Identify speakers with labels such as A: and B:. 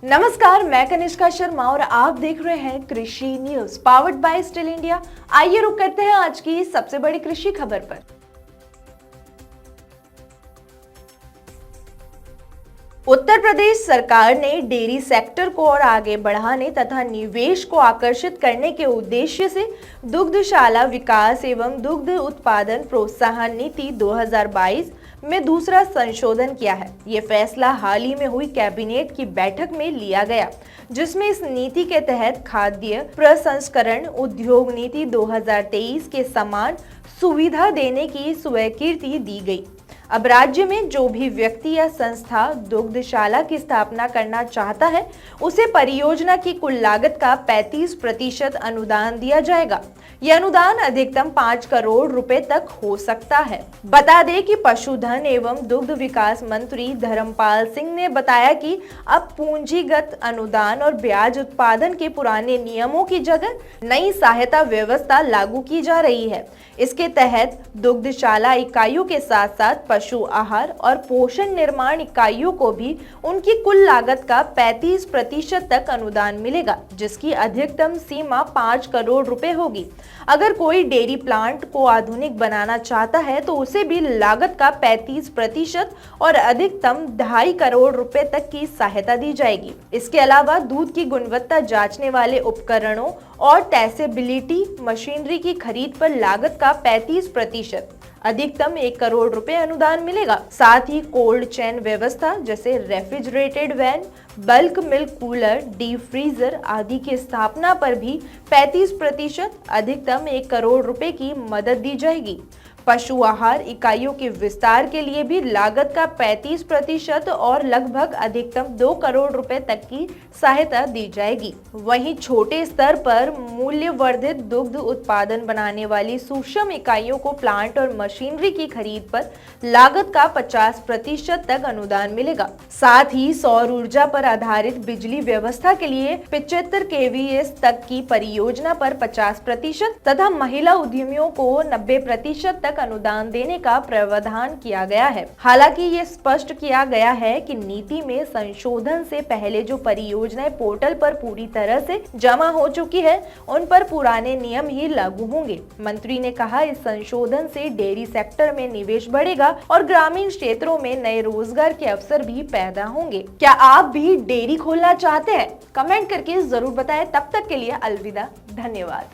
A: नमस्कार, मैं कनिष्का शर्मा और आप देख रहे हैं कृषि news powered by still India. आइए रुक करते हैं आज की सबसे बड़ी कृषि खबर पर। उत्तर प्रदेश सरकार ने डेयरी सेक्टर को और आगे बढ़ाने तथा निवेश को आकर्षित करने के उद्देश्य से दुग्धशाला विकास एवं दुग्ध उत्पादन प्रोत्साहन नीति 2022 में दूसरा संशोधन किया है। ये फैसला हाल ही में हुई कैबिनेट की बैठक में लिया गया, जिसमें इस नीति के तहत खाद्य प्रसंस्करण उद्योग नीति 2023 के समान सुविधा देने की स्वीकृति दी गई। अब राज्य में जो भी व्यक्ति या संस्था दुग्धशाला की स्थापना करना चाहता है, उसे परियोजना की कुल लागत का 35% अनुदान दिया जाएगा। यह अनुदान अधिकतम 5 करोड़ रुपए तक हो सकता है। बता दें कि पशुधन एवं दुग्ध विकास मंत्री धर्मपाल सिंह ने बताया कि अब पूंजीगत अनुदान और ब्याज उत्पादन के पुराने नियमों की जगह नई सहायता व्यवस्था लागू की जा रही है। इसके तहत दुग्धशाला इकाइयों के साथ साथ पशु आहार और पोषण निर्माण इकाइयों को भी उनकी कुल लागत का 35% तक अनुदान मिलेगा, जिसकी अधिकतम सीमा 5 करोड़ रुपए होगी। अगर कोई डेयरी प्लांट को आधुनिक बनाना चाहता है तो उसे भी लागत का 35% और अधिकतम 2.5 करोड़ रुपए तक की सहायता दी जाएगी। इसके अलावा दूध की गुणवत्ता जांचने वाले उपकरणों और ट्रेसेबिलिटी मशीनरी की खरीद पर लागत का 35% अधिकतम 1 करोड़ रुपए अनुदान मिलेगा। साथ ही कोल्ड चेन व्यवस्था जैसे refrigerated van, bulk milk cooler, deep freezer आदि की स्थापना पर भी 35% अधिकतम 1 करोड़ रुपए की मदद दी जाएगी। पशु आहार इकाइयों के विस्तार के लिए भी लागत का 35% और लगभग अधिकतम 2 करोड़ रुपए तक की सहायता दी जाएगी। वहीं छोटे स्तर पर मूल्य वर्धित दुग्ध उत्पादन बनाने वाली सूक्ष्म इकाइयों को प्लांट और मशीनरी की खरीद पर लागत का 50% तक अनुदान मिलेगा। साथ ही सौर ऊर्जा पर आधारित बिजली व्यवस्था के लिए 75 kVA तक की परियोजना पर 50% तथा महिला उद्यमियों को 90% तक अनुदान देने का प्रावधान किया गया है। हालांकि ये स्पष्ट किया गया है कि नीति में संशोधन से पहले जो परियोजनाएं पोर्टल पर पूरी तरह से जमा हो चुकी है, उन पर पुराने नियम ही लागू होंगे। मंत्री ने कहा, इस संशोधन से डेयरी सेक्टर में निवेश बढ़ेगा और ग्रामीण क्षेत्रों में नए रोजगार के अवसर भी पैदा होंगे। क्या आप भी डेयरी खोलना चाहते हैं? कमेंट करके जरूर बताएं। तब तक के लिए अलविदा, धन्यवाद।